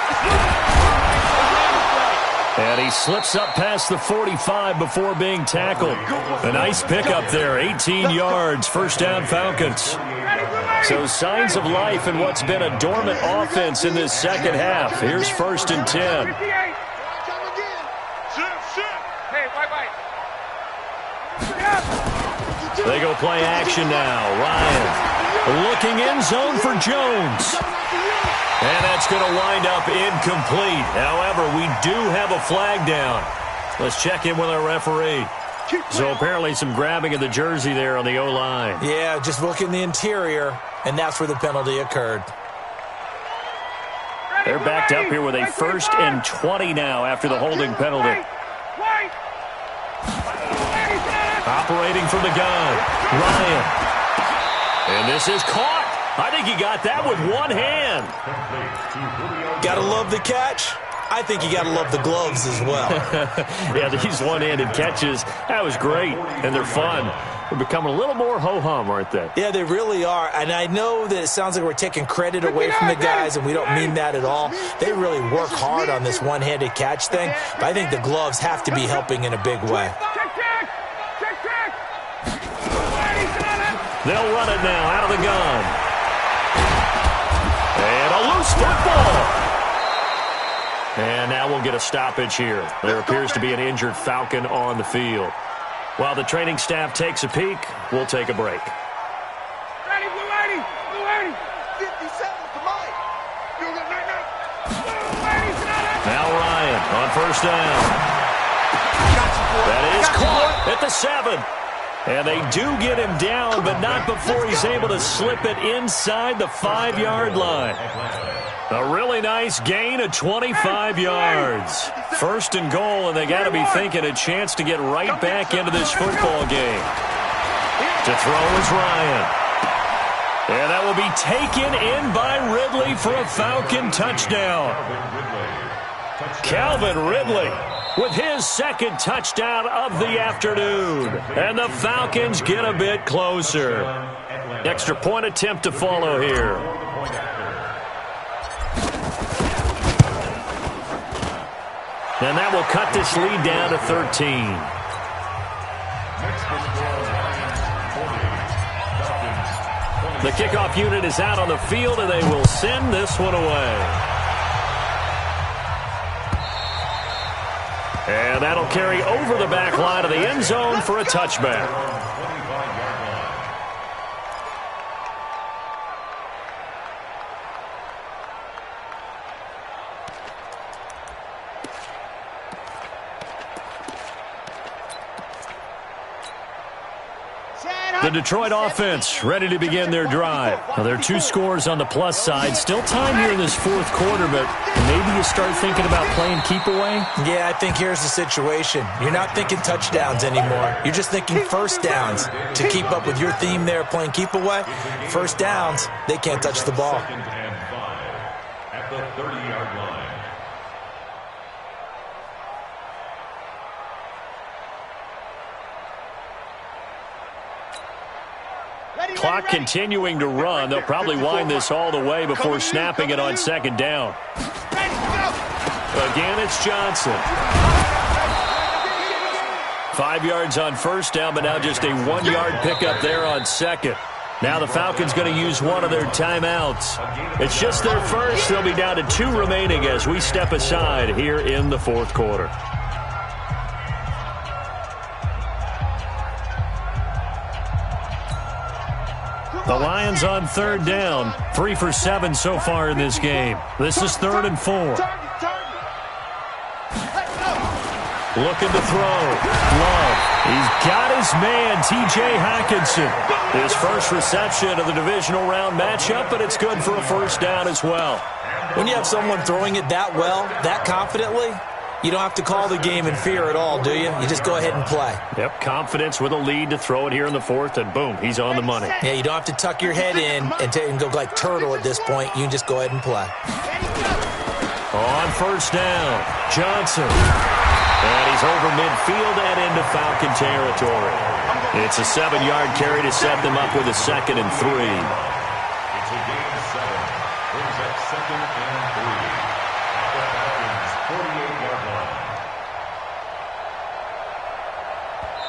And he slips up past the 45 before being tackled. A nice pickup there, 18 yards, first down Falcons. So signs of life in what's been a dormant offense in this second half. Here's 1st and 10. They go play action now. Ryan looking end zone for Jones. And that's going to wind up incomplete. However, we do have a flag down. Let's check in with our referee. So apparently some grabbing of the jersey there on the O-line. Yeah, just look in the interior, and that's where the penalty occurred. They're backed up here with a 1st and 20 now after the holding penalty. Operating from the gun, Ryan. And this is caught. I think he got that with one hand. Gotta love the catch. I think you gotta love the gloves as well. Yeah, these one-handed catches, that was great, and they're fun. They're becoming a little more ho-hum, aren't they? Yeah, they really are, and I know that it sounds like we're taking credit away from the guys, and we don't mean that at all. They really work hard on this one-handed catch thing, but I think the gloves have to be helping in a big way. They'll run it now out of the gun. And a loose football. And now we'll get a stoppage here. There appears to be an injured Falcon on the field. While the training staff takes a peek, we'll take a break. Ready, blue 80, blue 80. 57, come on. Now Ryan on 1st down. That is caught at the 7. And they do get him down, but not before he's able to slip it inside the 5-yard line. A really nice gain of 25 yards. 1st and goal, and they got to be thinking a chance to get right back into this football game. To throw is Ryan. And that will be taken in by Ridley for a Falcon touchdown. Calvin Ridley with his 2nd touchdown of the afternoon. And the Falcons get a bit closer. Extra point attempt to follow here. And that will cut this lead down to 13. The kickoff unit is out on the field, and they will send this one away. And that'll carry over the back line of the end zone for a touchback. The Detroit offense ready to begin their drive. Now, there are 2 scores on the plus side. Still time here in this 4th quarter, but maybe you start thinking about playing keep away? Yeah, I think here's the situation. You're not thinking touchdowns anymore. You're just thinking 1st downs. To keep up with your theme there, playing keep away, 1st downs, they can't touch the ball. At the 30-yard line. Clock continuing to run. They'll probably wind this all the way before snapping it on 2nd down. Again, it's Johnson. 5 yards on 1st down, but now just a 1-yard pickup there on 2nd. Now the Falcons going to use one of their timeouts. It's just their first. They'll be down to 2 remaining as we step aside here in the 4th quarter. The Lions on 3rd down. 3 for 7 so far in this game. This is 3rd and 4. Looking to throw. Love. He's got his man, T.J. Hockenson. His first reception of the divisional round matchup, but it's good for a first down as well. When you have someone throwing it that well, that confidently, you don't have to call the game in fear at all, do you? You just go ahead and play. Yep, confidence with a lead to throw it here in the fourth, and boom, he's on the money. Yeah, you don't have to tuck your head in and go like turtle at this point. You can just go ahead and play. On first down, Johnson. And he's over midfield and into Falcon territory. It's a 7-yard carry to set them up with a 2nd and 3. It's a gain of 7. Brings up 2nd and 3. The Falcons' 48-yard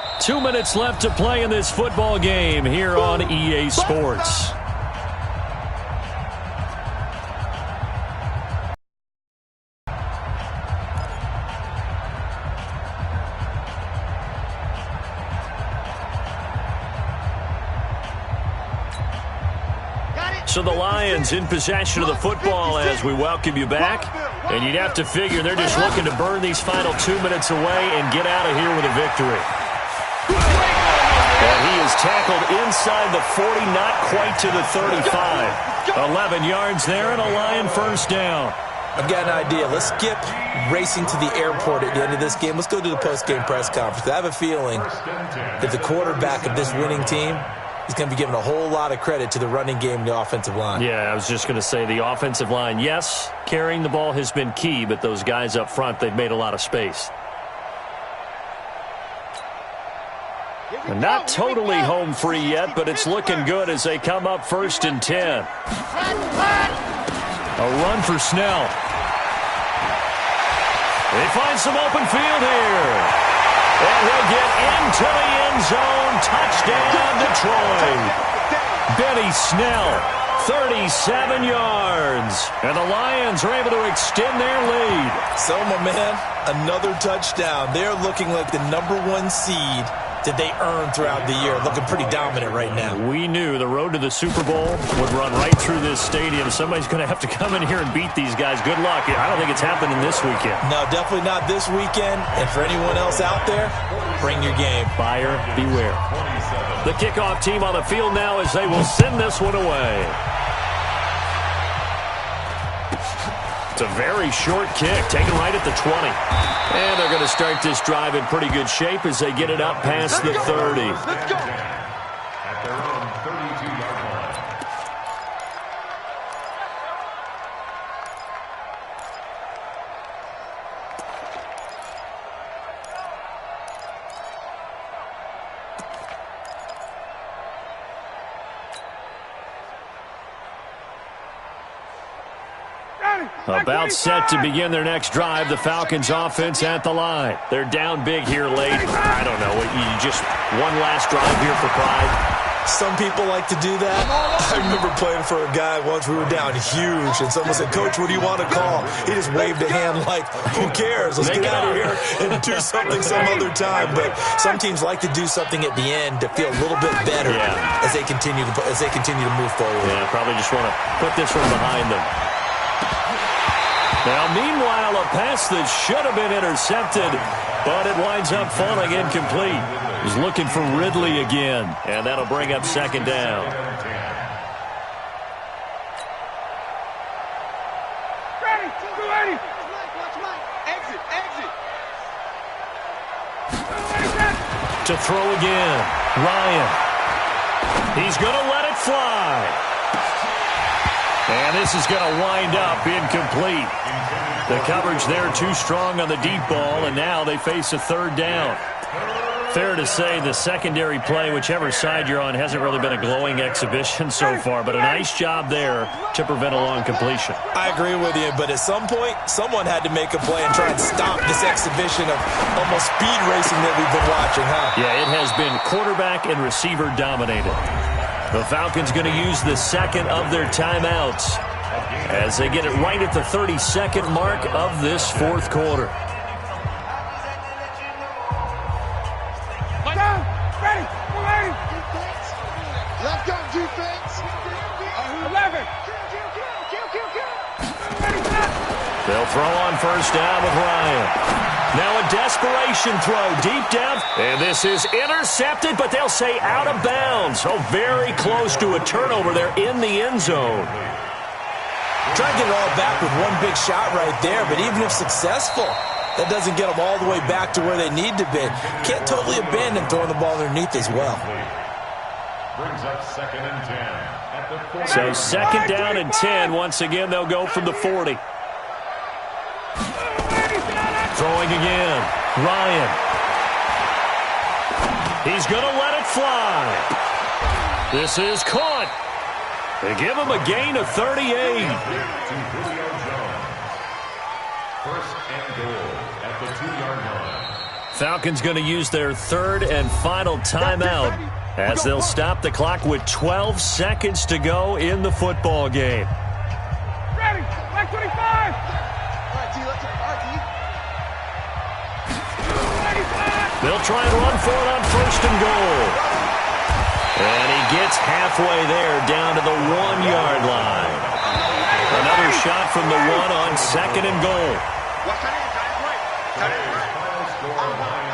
line. 2 minutes left to play in this football game here on EA Sports. So the Lions in possession of the football as we welcome you back. And you'd have to figure they're just looking to burn these final 2 minutes away and get out of here with a victory. And he is tackled inside the 40, not quite to the 35. 11 yards there and a Lion first down. I've got an idea. Let's skip racing to the airport at the end of this game. Let's go to the post-game press conference. I have a feeling that the quarterback of this winning team is going to be given a whole lot of credit to the running game and the offensive line. Yeah, I was just going to say the offensive line, yes, carrying the ball has been key, but those guys up front, they've made a lot of space. And not totally home free yet, but it's looking good as they come up 1st and 10. A run for Snell. They find some open field here. And he'll get into the end zone. Touchdown, Detroit. Benny Snell, 37 yards. And the Lions are able to extend their lead. So, my man, another touchdown. They're looking like the #1 seed that they earned throughout the year. Looking pretty dominant right now. We knew the road to the Super Bowl would run right through this stadium. Somebody's going to have to come in here and beat these guys. Good luck. I don't think it's happening this weekend. No, definitely not this weekend. And for anyone else out there, bring your game. Buyer beware. The kickoff team on the field now as they will send this one away. It's a very short kick, taken right at the 20. And they're going to start this drive in pretty good shape as they get it up past the 30. Let's go. At their own 32-yard line. About set to begin their next drive. The Falcons offense at the line. They're down big here late. I don't know. You just one last drive here for pride. Some people like to do that. I remember playing for a guy once. We were down huge, and someone said, "Coach, what do you want to call?" He just waved a hand like, "Who cares? Let's get out of here and do something some other time." But some teams like to do something at the end to feel a little bit better as they continue to move forward. Yeah, probably just want to put this one behind them. Now, meanwhile, a pass that should have been intercepted, but it winds up falling incomplete. He's looking for Ridley again, and that'll bring up 2nd down. Ready, ready. Watch Mike. Exit. To throw again, Ryan. He's going to let it fly. And this is going to wind up incomplete. The coverage there too strong on the deep ball, and now they face a 3rd down. Fair to say the secondary play, whichever side you're on, hasn't really been a glowing exhibition so far, but a nice job there to prevent a long completion. I agree with you, but at some point, someone had to make a play and try and stop this exhibition of almost speed racing that we've been watching, huh? Yeah, it has been quarterback and receiver dominated. The Falcons going to use the 2nd of their timeouts as they get it right at the 32nd mark of this 4th quarter. Ready. Let's go, defense. 11. They'll throw on first down with Ryan. Now a desperation throw deep down. And this is intercepted, but they'll say out of bounds. Oh, very close to a turnover there in the end zone. Trying to get it all back with one big shot right there, but even if successful, that doesn't get them all the way back to where they need to be. Can't totally abandon throwing the ball underneath as well. Brings up 2nd and 10 at the 40. So 2nd down and 10. Once again, they'll go from the 40. Throwing again. Ryan. He's going to let it fly. This is caught. They give him a gain of 38. First and goal at the 2-yard line. Falcons going to use their 3rd and final timeout as they'll stop the clock with 12 seconds to go in the football game. Ready, back 25. All right, T, let's They'll try and run for it on 1st and goal. And he gets halfway there down to the 1-yard line. Another shot from the 1 on 2nd and goal. Final score 9